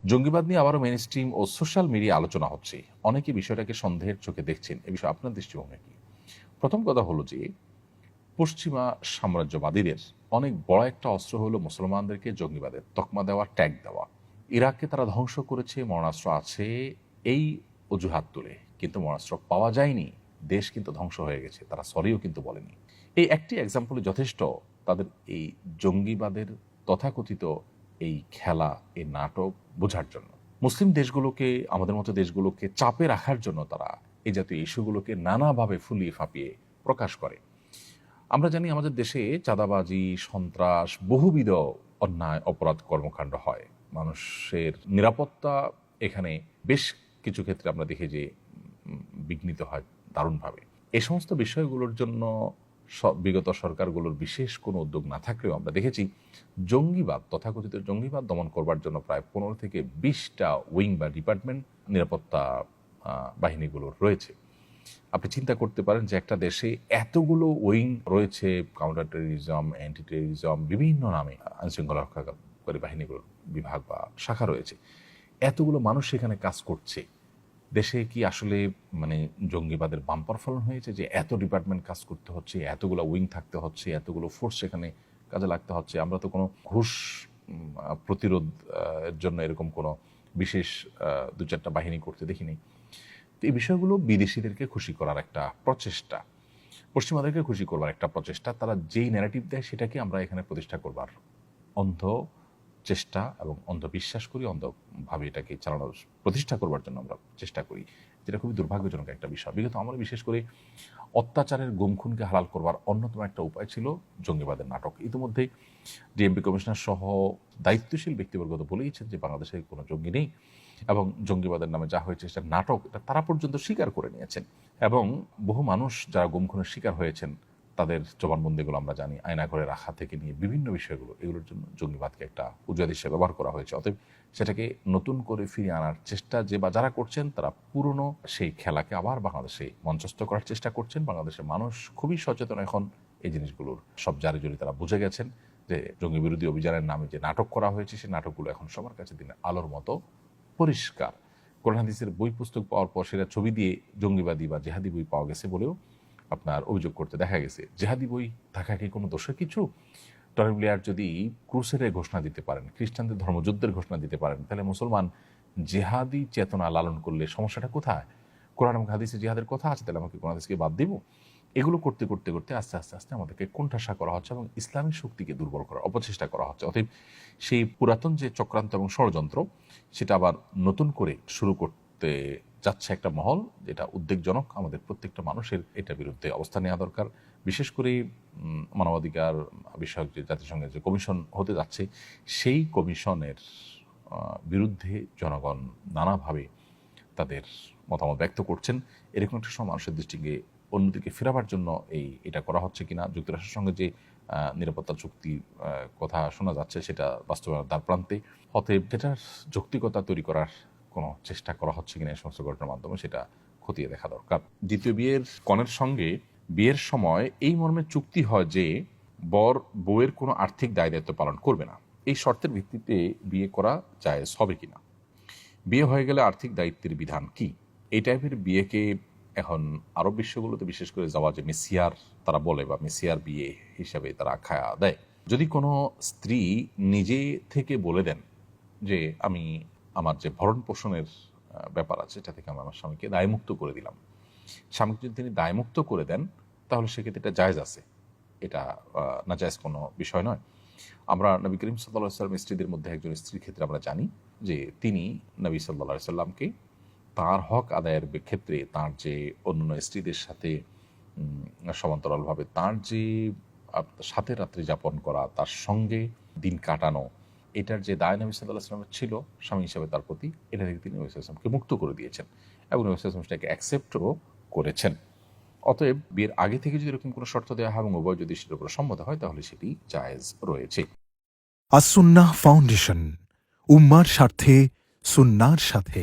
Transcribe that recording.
জঙ্গিবাদ নিয়ে আবারও মেইন স্ট্রিম ও সোশ্যাল মিডিয়া আলোচনা হচ্ছে। অনেকে বিষয়টাকে সন্দেহের চোখে দেখছেন। এ বিষয়ে আপনার দৃষ্টিভঙ্গি কি? প্রথম কথা হলো যে পশ্চিমা সাম্রাজ্যবাদীদের অনেক বড় একটা অস্ত্র হলো মুসলমানদেরকে জঙ্গিবাদের তকমা দেওয়া, ট্যাগ দেওয়া। ইরাককে তারা ধ্বংস করেছে, মরণাস্ত্র আছে এই অজুহাত তুলে, কিন্তু মরণাস্ত্র পাওয়া যায়নি, দেশ কিন্তু ধ্বংস হয়ে গেছে, তারা সরিও কিন্তু বলেনি। এই একটি এক্সাম্পলে যথেষ্ট তাদের এই জঙ্গিবাদের তথাকথিত এই খেলা, এই নাটক বোঝার জন্য। মুসলিম দেশগুলোকে, আমাদের মতো দেশগুলোকে চাপে রাখার জন্য তারা এই জাতীয় ইস্যুগুলোকে নানাভাবে ফুলিয়ে ফাঁপিয়ে প্রকাশ করে। আমরা জানি আমাদের দেশে চাঁদাবাজি, সন্ত্রাস, বহুবিধ অন্যায় অপরাধ কর্মকাণ্ড হয়। মানুষের নিরাপত্তা এখানে বেশ কিছু ক্ষেত্রে আমরা দেখি যে বিঘ্নিত হয় দারুণভাবে। এই সমস্ত বিষয়গুলোর জন্য বিগত সরকারগুলোর বিশেষ কোনো উদ্যোগ না থাকলেও আমরা দেখেছি জঙ্গিবাদ, তথাকথিত জঙ্গিবাদ দমন করবার জন্য প্রায় 15 থেকে 20টা উইং বা ডিপার্টমেন্ট নিরাপত্তা বাহিনীগুলোর রয়েছে। আপনি চিন্তা করতে পারেন যে একটা দেশে এতগুলো উইং রয়েছে, কাউন্টার টেররিজম, অ্যান্টি টেররিজম, বিভিন্ন নামে আইনশৃঙ্খলা রক্ষাকারী বাহিনীগুলোর বিভাগ বা শাখা রয়েছে, এতগুলো মানুষ সেখানে কাজ করছে। দেশে কি আসলে মানে জঙ্গিবাদের বাম্পার ফলন হয়েছে যে এত ডিপার্টমেন্ট কাজ করতে হচ্ছে, এতগুলো উইং থাকতে হচ্ছে, এতগুলো ফোর্স সেখানে কাজে লাগতে হচ্ছে? আমরা তো কোনো ঘুষ প্রতিরোধ এর জন্য এরকম কোনো বিশেষ 2-4টা বাহিনী করতে দেখিনি। তো এই বিষয়গুলো বিদেশিদেরকে খুশি করার একটা প্রচেষ্টা, পশ্চিমাদেরকে খুশি করবার একটা প্রচেষ্টা। তারা যেই ন্যারেটিভ দেয় সেটাকে আমরা এখানে প্রতিষ্ঠা করবার অন্ধ চেষ্টা এবং অন্ধবিশ্বাস করি, অন্ধভাবে এটাকে চালানোর প্রতিষ্ঠা করবার জন্য আমরা চেষ্টা করি, যেটা খুবই দুর্ভাগ্যজনক একটা বিষয়। বিগত আমরা বিশেষ করে অত্যাচারের গুমখুনকে হালাল করবার অন্যতম একটা উপায় ছিল জঙ্গিবাদের নাটক। ইতিমধ্যে ডিএমপি কমিশনার সহ দায়িত্বশীল ব্যক্তিবর্গ তো বলেইছেন যে বাংলাদেশে কোনো জঙ্গি নেই এবং জঙ্গিবাদের নামে যা হয়েছে সেটা নাটক, এটা তারা পর্যন্ত স্বীকার করে নিয়েছেন। এবং বহু মানুষ যারা গুমখুনের শিকার হয়েছেন তাদের জবানবন্দিগুলো আমরা জানি, আয়নাঘরে রাখা থেকে নিয়ে বিভিন্ন বিষয়গুলো, এগুলোর জন্য জঙ্গিবাদকে একটা উজাদ হিসেবে ব্যবহার করা হয়েছে। অতএব সেটাকে নতুন করে ফিরিয়ে আনার চেষ্টা যে বা যারা করছেন তারা পুরনো সেই খেলাকে আবার বাংলাদেশে মঞ্চস্থ করার চেষ্টা করছেন। বাংলাদেশের মানুষ খুবই সচেতন এখন এই জিনিসগুলোর সব জারি জড়ি তারা বুঝে গেছেন যে জঙ্গি বিরোধী অভিযানের নামে যে নাটক করা হয়েছে সেই নাটকগুলো এখন সবার কাছে দিনের আলোর মতো পরিষ্কার। কোরআন হাদিসের বই পুস্তক পাওয়ার পর সেটা ছবি দিয়ে জঙ্গিবাদী বা জেহাদি বই পাওয়া গেছে বলেও আপনার অভিযোগ করতে দেখা গেছে। জেহাদি বই থাকা কি কোনো দোষের কিছু? টনি ব্লেয়ার যদি ক্রুসেডের ঘোষণা দিতে পারেন, খ্রিস্টানদের ধর্মযুদ্ধের ঘোষণা দিতে পারেন, তাহলে মুসলমান জেহাদি চেতনা লালন করলে সমস্যাটা কোথায়? কোরআন এবং হাদিসে জিহাদের কথা আছে, তাহলে আমাকে কোরআন হাদিসকে বাদ দিব? এগুলো করতে করতে করতে আস্তে আস্তে আস্তে আমাদেরকে কোণঠাসা করা হচ্ছে এবং ইসলামিক শক্তিকে দুর্বল করার অপচেষ্টা করা হচ্ছে। অতএব সেই পুরাতন যে চক্রান্ত এবং ষড়যন্ত্র, সেটা আবার নতুন করে শুরু করতে যাচ্ছে একটা মহল, যেটা উদ্বেগজনক। আমাদের প্রত্যেকটা মানুষের এটার বিরুদ্ধে অবস্থান নেওয়া দরকার। বিশেষ করে মানবাধিকার বিষয়ক যে জাতিসংঘের যে কমিশন হতে যাচ্ছে, সেই কমিশনের বিরুদ্ধে জনগণ নানাভাবে তাদের মতামত ব্যক্ত করছেন। এরকম একটা সময় মানুষের দৃষ্টিকে অন্যদিকে ফেরাবার জন্য এটা করা হচ্ছে কিনা, যুক্তরাষ্ট্রের সঙ্গে যে নিরাপত্তা চুক্তির কথা শোনা যাচ্ছে সেটা বাস্তবায়নের দ্বার প্রান্তে। অতএব যেটার যৌক্তিকতা তৈরি করার কোনো চেষ্টা করা হচ্ছে কিনা এই সমস্ত ঘটনার মাধ্যমে, সেটা খতিয়ে দেখা দরকার। দ্বিতীয় বিয়ের কনের সঙ্গে বিয়ের সময় এই মর্মে চুক্তি হয় যে বর বউয়ের কোনো আর্থিক দায় দায়িত্ব পালন করবে না। এই শর্তের ভিত্তিতে বিয়ে করা জায়েজ হবে কিনা? বিয়ে হয়ে গেলে আর্থিক দায়িত্বের বিধান কি? এই টাইপের বিয়েকে এখন আরব বিশ্বগুলোতে বিশেষ করে জাওয়াজে মিসিয়ার তারা বলে, বা মিসিয়ার বিয়ে হিসাবে তারা আখ্যা দেয়। যদি কোনো স্ত্রী নিজে থেকে বলে দেন যে আমি আমার যে ভরণ পোষণের ব্যাপার আছে সেটা থেকে আমি আমার স্বামীকে দায়মুক্ত করে দিলাম, স্বামীকে যদি তিনি দায়মুক্ত করে দেন তাহলে সেক্ষেত্রে এটা জায়েজ আছে, এটা না জায়েজ কোনো বিষয় নয়। আমরা নবী করিম সাল্লাল্লাহু আলাইহি ওয়াসাল্লাম স্ত্রীদের মধ্যে একজন স্ত্রীর ক্ষেত্রে আমরা জানি যে তিনি নবী সাল্লাল্লাহু আলাইহি ওয়াসাল্লামকে তার হক আদায়ের ক্ষেত্রে তার যে অন্য স্ত্রীদের সাথে সমান্তরালভাবে তার যে সাথে রাত্রি যাপন করা, তার সঙ্গে দিন কাটানো, এটার যে দায় নবী সাল্লাল্লাহু আলাইহি ওয়াসাল্লামের ছিল স্বামী হিসেবে তার প্রতি, এটা থেকে তিনি নবী সাল্লাল্লাহু আলাইহি ওয়াসাল্লামকে মুক্ত করে দিয়েছেন এবং নবী সাল্লাল্লাহু আলাইহি ওয়াসাল্লাম সেটাকে অ্যাকসেপ্টও করেছেন। অতএব বিয়ের আগে থেকে যদি এরকম কোনো শর্ত দেওয়া হয় এবং উভয় যদি সেটার উপর সম্মত হয় তাহলে সেটি জায়েজ রয়েছে। আসুন্নাহ ফাউন্ডেশন, উম্মার স্বার্থে সুন্নাহর সাথে।